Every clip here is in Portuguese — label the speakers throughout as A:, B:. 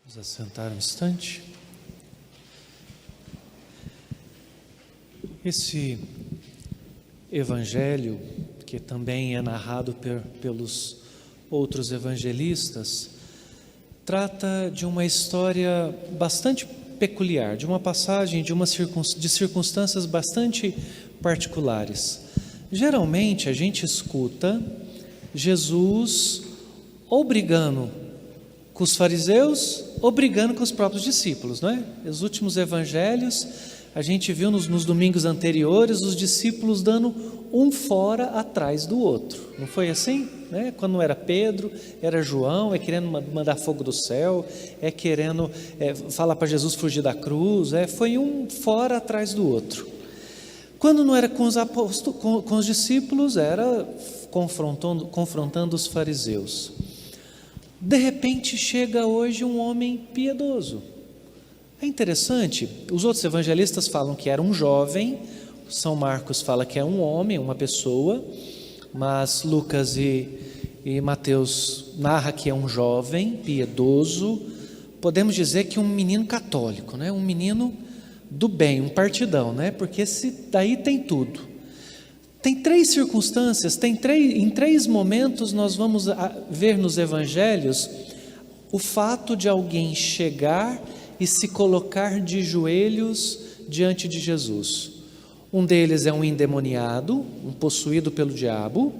A: Vamos assentar um instante. Esse evangelho, que também é narrado pelos outros evangelistas, trata de uma história bastante peculiar, de uma passagem de circunstâncias bastante particulares. Geralmente a gente escuta Jesus ou brigando com os fariseus ou brigando com os próprios discípulos, não é? Os últimos evangelhos, a gente viu nos domingos anteriores os discípulos dando um fora atrás do outro, não foi assim? Né? Quando não era Pedro, era João, é querendo mandar fogo do céu, é querendo falar para Jesus fugir da cruz, foi um fora atrás do outro. Quando não era com os apóstolos, com os discípulos, era confrontando os fariseus. De repente chega hoje um homem piedoso. É interessante, os outros evangelistas falam que era um jovem, São Marcos fala que é um homem, uma pessoa, mas Lucas e Mateus narra que é um jovem piedoso, podemos dizer que um menino católico, né? Um menino do bem, um partidão, né? Porque daí tem tudo. Tem três circunstâncias, em três momentos nós vamos ver nos evangelhos o fato de alguém chegar e se colocar de joelhos diante de Jesus. Um deles é um endemoniado, um possuído pelo diabo,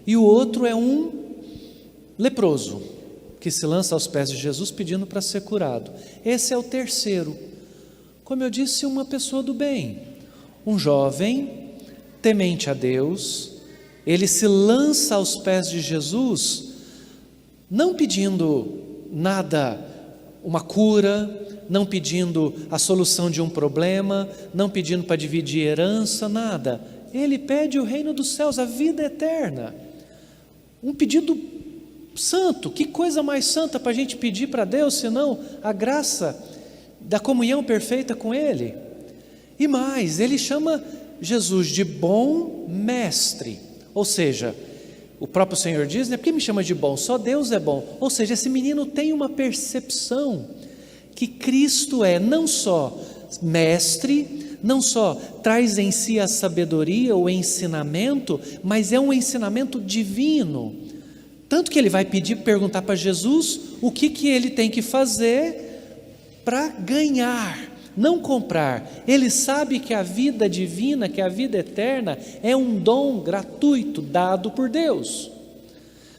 A: e o outro é um leproso, que se lança aos pés de Jesus pedindo para ser curado. Esse é o terceiro. Como eu disse, uma pessoa do bem, um jovem temente a Deus, ele se lança aos pés de Jesus, não pedindo nada, uma cura, não pedindo a solução de um problema, não pedindo para dividir herança, nada. Ele pede o reino dos céus, a vida eterna. Um pedido santo. Que coisa mais santa para a gente pedir para Deus, senão a graça da comunhão perfeita com Ele? E mais, ele chama Jesus de bom mestre, ou seja, o próprio Senhor diz, né? Por que me chama de bom? Só Deus é bom. Ou seja, esse menino tem uma percepção que Cristo é não só mestre, não só traz em si a sabedoria, o ensinamento, mas é um ensinamento divino. Tanto que ele vai perguntar para Jesus o que ele tem que fazer para ganhar, não comprar. Ele sabe que a vida divina, que a vida eterna é um dom gratuito dado por Deus.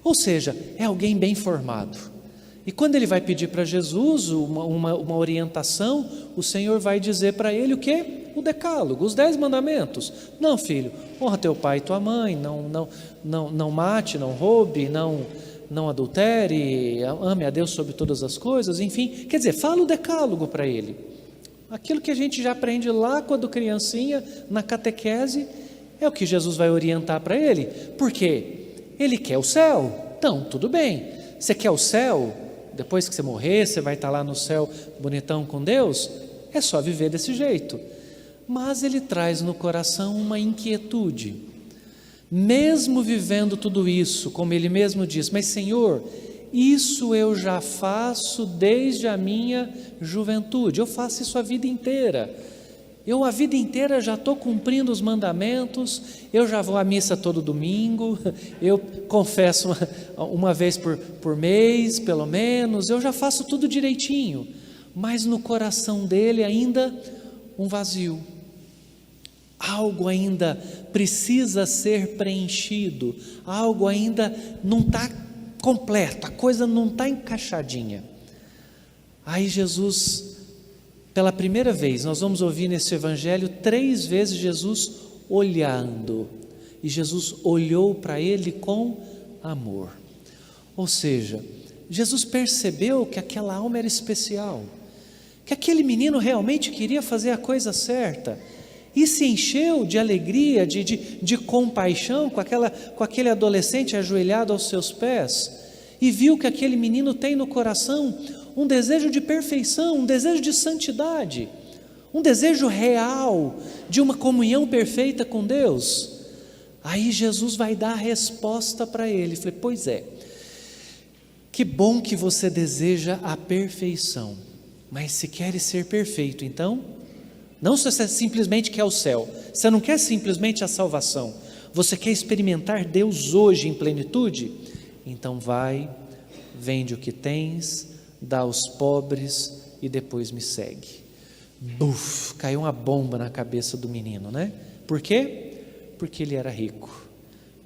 A: Ou seja, é alguém bem formado. E quando ele vai pedir para Jesus uma orientação, o Senhor vai dizer para ele o quê? O decálogo, os 10 mandamentos. Não, filho, honra teu pai e tua mãe, não mate, não roube, não adultere, ame a Deus sobre todas as coisas, enfim. Quer dizer, fala o decálogo para ele. Aquilo que a gente já aprende lá quando criancinha, na catequese, é o que Jesus vai orientar para ele. Por quê? Ele quer o céu. Então, tudo bem. Você quer o céu? Depois que você morrer, você vai estar lá no céu bonitão com Deus? É só viver desse jeito. Mas ele traz no coração uma inquietude. Mesmo vivendo tudo isso, como ele mesmo diz, mas Senhor, isso eu já faço desde a minha juventude, eu faço isso a vida inteira. Eu a vida inteira já estou cumprindo os mandamentos, eu já vou à missa todo domingo, eu confesso uma vez por mês, pelo menos, eu já faço tudo direitinho. Mas no coração dele ainda um vazio. Algo ainda precisa ser preenchido, algo ainda não está completo, a coisa não está encaixadinha. Aí Jesus, pela primeira vez, nós vamos ouvir nesse evangelho 3 vezes Jesus olhando, e Jesus olhou para ele com amor. Ou seja, Jesus percebeu que aquela alma era especial, que aquele menino realmente queria fazer a coisa certa, e se encheu de alegria, de compaixão com aquele adolescente ajoelhado aos seus pés, e viu que aquele menino tem no coração um desejo de perfeição, um desejo de santidade, um desejo real de uma comunhão perfeita com Deus. Aí Jesus vai dar a resposta para ele. Falei, pois é, Que bom que você deseja a perfeição, mas se queres ser perfeito, então, não se você simplesmente quer o céu, você não quer simplesmente a salvação, você quer experimentar Deus hoje em plenitude? Então vai, vende o que tens, dá aos pobres e depois me segue. Buf, caiu uma bomba na cabeça do menino, né? Por quê? Porque ele era rico,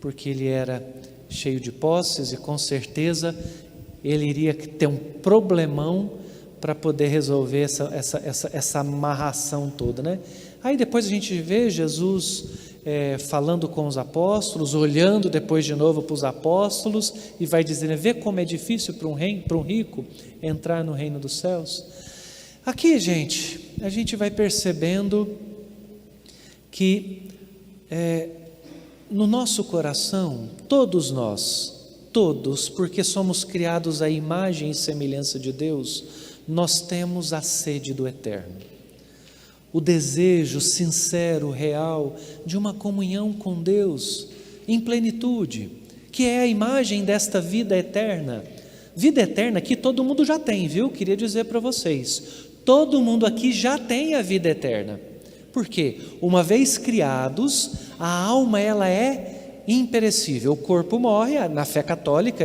A: porque ele era cheio de posses e com certeza ele iria ter um problemão para poder resolver essa amarração toda, né? Aí depois a gente vê Jesus falando com os apóstolos, olhando depois de novo para os apóstolos e vai dizendo, vê como é difícil para um rico entrar no reino dos céus. Aqui, gente, a gente vai percebendo que no nosso coração, todos nós, porque somos criados à imagem e semelhança de Deus, nós temos a sede do eterno, o desejo sincero, real, de uma comunhão com Deus em plenitude, que é a imagem desta vida eterna que todo mundo já tem, viu? Queria dizer para vocês, todo mundo aqui já tem a vida eterna. Por quê? Uma vez criados, a alma ela é imperecível, o corpo morre, na fé católica,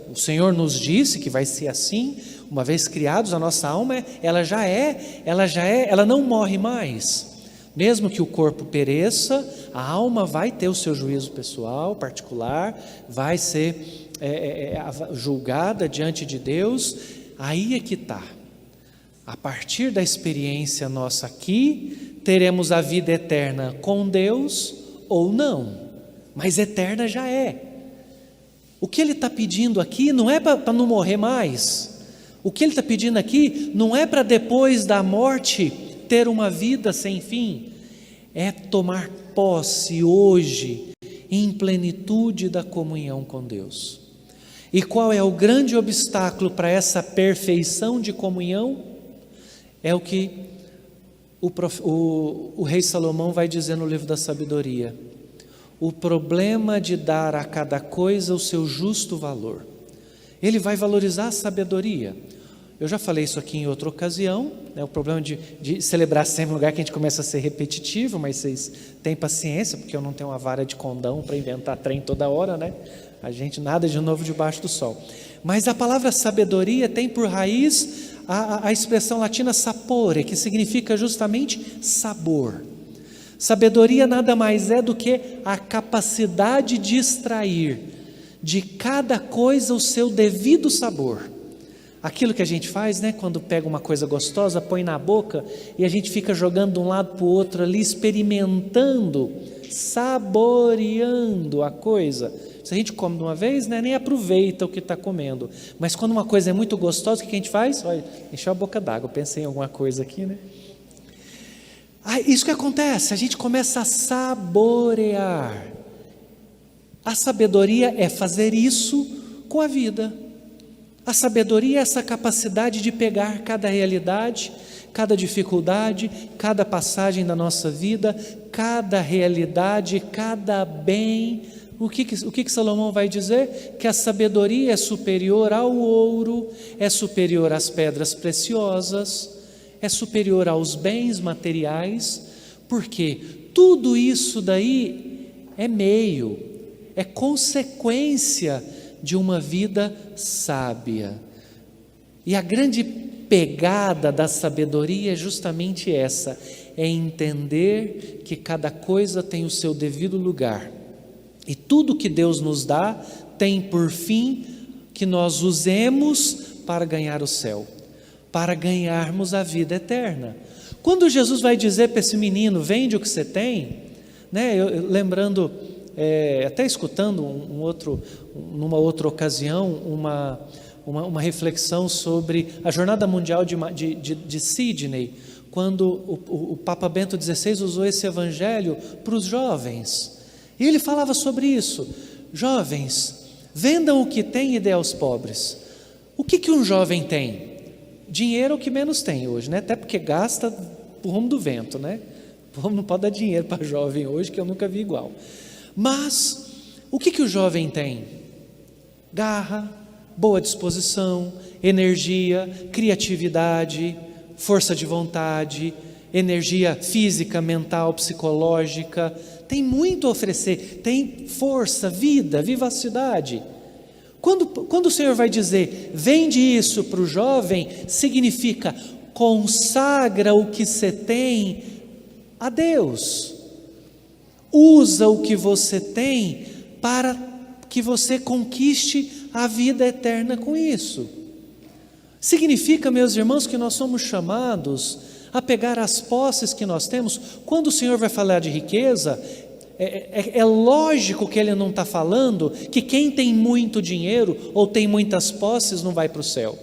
A: o Senhor nos disse que vai ser assim, uma vez criados, a nossa alma, ela não morre mais, mesmo que o corpo pereça, a alma vai ter o seu juízo pessoal, particular, vai ser julgada diante de Deus. Aí é que está, a partir da experiência nossa aqui, teremos a vida eterna com Deus ou não, mas eterna já é. O que ele está pedindo aqui não é para não morrer mais, o que ele está pedindo aqui não é para depois da morte ter uma vida sem fim, é tomar posse hoje em plenitude da comunhão com Deus. E qual é o grande obstáculo para essa perfeição de comunhão? É o que o rei Salomão vai dizer no livro da sabedoria: o problema de dar a cada coisa o seu justo valor. Ele vai valorizar a sabedoria. Eu já falei isso aqui em outra ocasião, né? O problema de celebrar sempre um lugar que a gente começa a ser repetitivo, mas vocês têm paciência, porque eu não tenho uma vara de condão para inventar trem toda hora, né? A gente nada de novo debaixo do sol. Mas a palavra sabedoria tem por raiz a expressão latina sapore, que significa justamente sabor. Sabedoria nada mais é do que a capacidade de extrair de cada coisa o seu devido sabor. Aquilo que a gente faz, né, quando pega uma coisa gostosa, põe na boca e a gente fica jogando de um lado para o outro ali, experimentando, saboreando a coisa. Se a gente come de uma vez, né, nem aproveita o que está comendo. Mas quando uma coisa é muito gostosa, o que a gente faz? Olha, encheu a boca d'água, pensei em alguma coisa aqui, né? Isso que acontece, a gente começa a saborear. A sabedoria é fazer isso com a vida. A sabedoria é essa capacidade de pegar cada realidade, cada dificuldade, cada passagem da nossa vida, cada realidade, cada bem. O que Salomão vai dizer? Que a sabedoria é superior ao ouro, é superior às pedras preciosas, é superior aos bens materiais, porque tudo isso daí é meio, é consequência de uma vida sábia. E a grande pegada da sabedoria é justamente essa, é entender que cada coisa tem o seu devido lugar, e tudo que Deus nos dá tem por fim que nós usemos para ganhar o céu, para ganharmos a vida eterna. Quando Jesus vai dizer para esse menino, vende o que você tem, né? Eu lembrando, até escutando numa outra ocasião, uma reflexão sobre a Jornada Mundial de Sydney, quando o Papa Bento XVI usou esse evangelho para os jovens, e ele falava sobre isso: jovens, vendam o que têm e dê aos pobres. O que um jovem tem? Dinheiro é o que menos tem hoje, né? Até porque gasta por rumo do vento, né? Não pode dar dinheiro para jovem hoje, que eu nunca vi igual. Mas o que o jovem tem? Garra, boa disposição, energia, criatividade, força de vontade, energia física, mental, psicológica. Tem muito a oferecer, tem força, vida, vivacidade. Quando o Senhor vai dizer, vende isso para o jovem, significa, consagra o que você tem a Deus. Usa o que você tem para que você conquiste a vida eterna com isso. Significa, meus irmãos, que nós somos chamados a pegar as posses que nós temos. Quando o Senhor vai falar de riqueza, é lógico que Ele não está falando que quem tem muito dinheiro ou tem muitas posses não vai para o céu.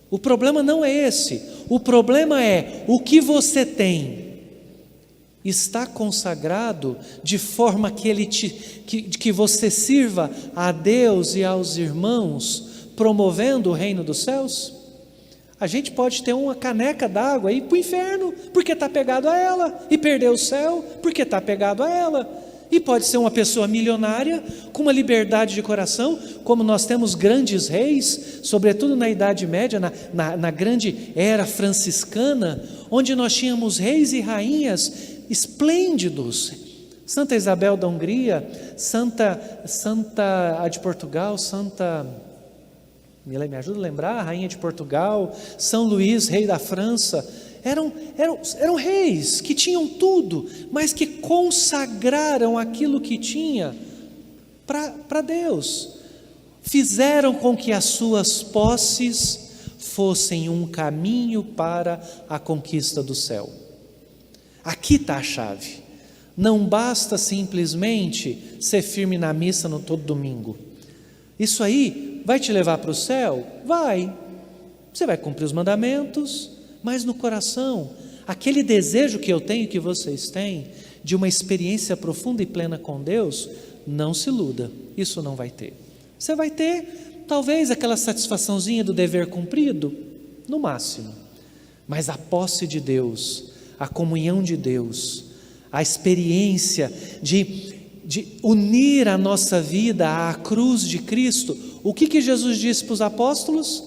A: O problema não é esse. O problema é o que você tem está consagrado de forma que você sirva a Deus e aos irmãos, promovendo o reino dos céus. A gente pode ter uma caneca d'água e ir para o inferno, porque está pegado a ela, e perder o céu, porque está pegado a ela. E pode ser uma pessoa milionária, com uma liberdade de coração, como nós temos grandes reis, sobretudo na Idade Média, na grande era franciscana, onde nós tínhamos reis e rainhas esplêndidos. Santa Isabel da Hungria, Santa a de Portugal, me ajuda a lembrar, a rainha de Portugal, São Luís, rei da França, eram reis que tinham tudo, mas que consagraram aquilo que tinha para Deus, fizeram com que as suas posses fossem um caminho para a conquista do céu. Aqui está a chave. Não basta simplesmente ser firme na missa no todo domingo. Isso aí vai te levar para o céu? Vai. Você vai cumprir os mandamentos, mas no coração, aquele desejo que eu tenho, que vocês têm, de uma experiência profunda e plena com Deus, não se iluda, isso não vai ter. Você vai ter, talvez, aquela satisfaçãozinha do dever cumprido, no máximo, mas a posse de Deus, a comunhão de Deus, a experiência de unir a nossa vida à cruz de Cristo. O que Jesus disse para os apóstolos?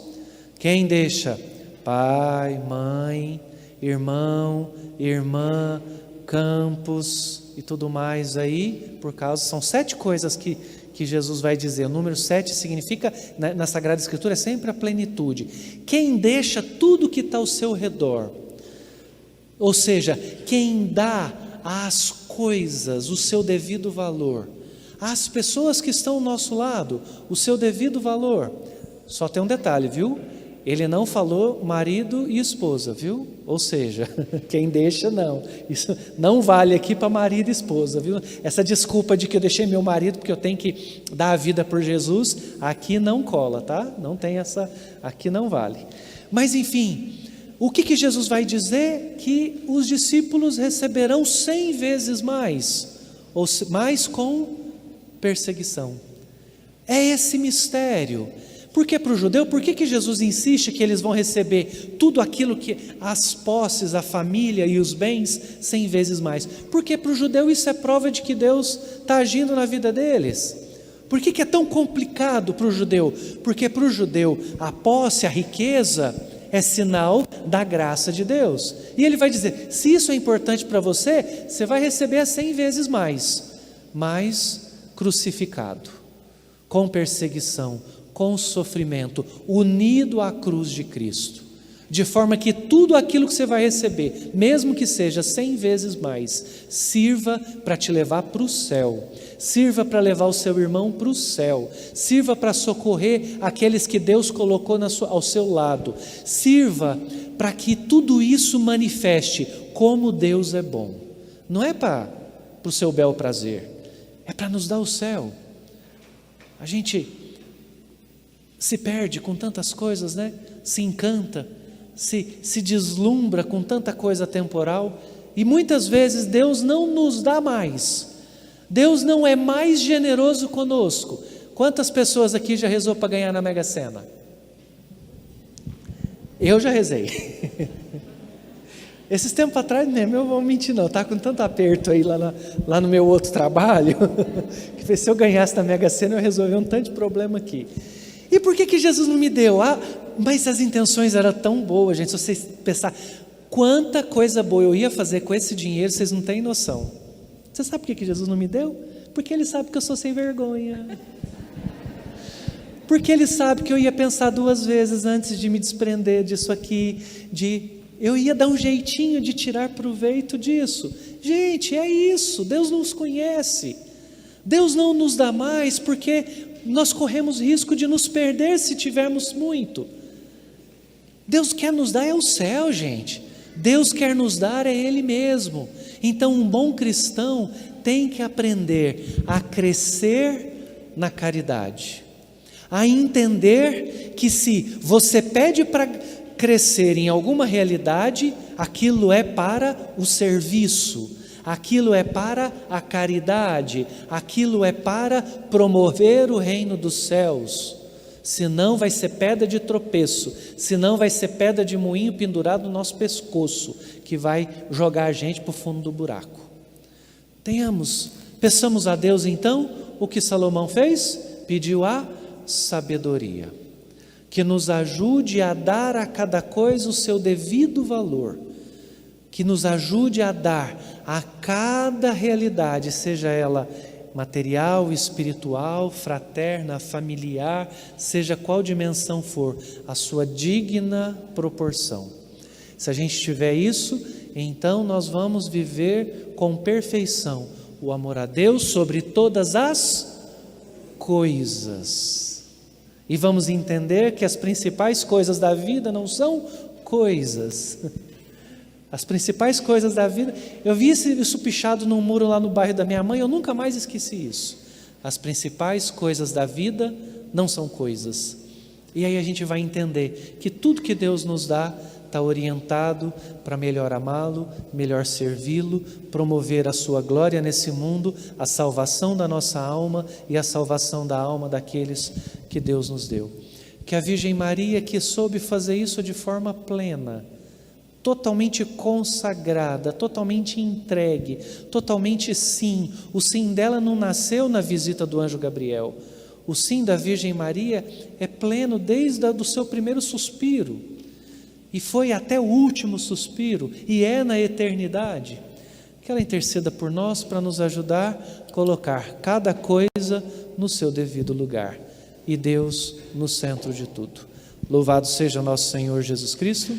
A: Quem deixa pai, mãe, irmão, irmã, campos e tudo mais aí, são 7 coisas que Jesus vai dizer. O número 7 significa, na Sagrada Escritura, é sempre a plenitude. Quem deixa tudo que está ao seu redor, ou seja, quem dá às coisas o seu devido valor, às pessoas que estão ao nosso lado o seu devido valor. Só tem um detalhe, viu? Ele não falou marido e esposa, viu? Ou seja, quem deixa não. Isso não vale aqui para marido e esposa, viu? Essa desculpa de que eu deixei meu marido porque eu tenho que dar a vida por Jesus, aqui não cola, tá? Não tem essa, aqui não vale. Mas enfim, o que Jesus vai dizer? Que os discípulos receberão 100 vezes mais, ou mais com perseguição. É esse mistério. Por que para o judeu? Por que Jesus insiste que eles vão receber tudo aquilo que as posses, a família e os bens 100 vezes mais? Porque para o judeu isso é prova de que Deus está agindo na vida deles. Por que é tão complicado para o judeu? Porque para o judeu a posse, a riqueza é sinal da graça de Deus. E ele vai dizer, se isso é importante para você, você vai receber 100 vezes mais, mas crucificado, com perseguição, com sofrimento, unido à cruz de Cristo, de forma que tudo aquilo que você vai receber, mesmo que seja 100 vezes mais, sirva para te levar para o céu, sirva para levar o seu irmão para o céu, sirva para socorrer aqueles que Deus colocou ao seu lado, sirva para que tudo isso manifeste como Deus é bom. Não é para o seu bel prazer, é para nos dar o céu. A gente se perde com tantas coisas, né? Se encanta, se deslumbra com tanta coisa temporal, e muitas vezes Deus não nos dá mais. Deus não é mais generoso conosco. Quantas pessoas aqui já rezou para ganhar na Mega Sena? Eu já rezei. Esses tempos atrás mesmo, eu vou mentir não, tá com tanto aperto aí lá no meu outro trabalho, que se eu ganhasse na Mega Sena eu resolvi um tanto de problema aqui. E por que Jesus não me deu? Mas as intenções eram tão boas, gente. Se vocês pensar quanta coisa boa eu ia fazer com esse dinheiro, vocês não têm noção. Você sabe por que Jesus não me deu? Porque Ele sabe que eu sou sem vergonha. Porque Ele sabe que eu ia pensar 2 vezes antes de me desprender disso aqui, eu ia dar um jeitinho de tirar proveito disso. Gente, é isso, Deus nos conhece. Deus não nos dá mais porque nós corremos risco de nos perder se tivermos muito. Deus quer nos dar é o céu, gente. Deus quer nos dar é Ele mesmo. Então um bom cristão tem que aprender a crescer na caridade, a entender que se você pede para crescer em alguma realidade, aquilo é para o serviço, aquilo é para a caridade, aquilo é para promover o reino dos céus. Senão vai ser pedra de tropeço, senão vai ser pedra de moinho pendurado no nosso pescoço, que vai jogar a gente para o fundo do buraco. Peçamos a Deus então o que Salomão fez, pediu a sabedoria, que nos ajude a dar a cada coisa o seu devido valor, que nos ajude a dar a cada realidade, seja ela material, espiritual, fraterna, familiar, seja qual dimensão for, a sua digna proporção. Se a gente tiver isso, então nós vamos viver com perfeição o amor a Deus sobre todas as coisas. E vamos entender que as principais coisas da vida não são coisas. As principais coisas da vida, eu vi isso pichado num muro lá no bairro da minha mãe, eu nunca mais esqueci isso. As principais coisas da vida não são coisas. E aí a gente vai entender que tudo que Deus nos dá está orientado para melhor amá-lo, melhor servi-lo, promover a sua glória nesse mundo, a salvação da nossa alma e a salvação da alma daqueles que Deus nos deu. Que a Virgem Maria, que soube fazer isso de forma plena, totalmente consagrada, totalmente entregue, totalmente sim. O sim dela não nasceu na visita do anjo Gabriel. O sim da Virgem Maria é pleno desde o seu primeiro suspiro, e foi até o último suspiro, e é na eternidade. Que ela interceda por nós para nos ajudar a colocar cada coisa no seu devido lugar, e Deus no centro de tudo. Louvado seja nosso Senhor Jesus Cristo.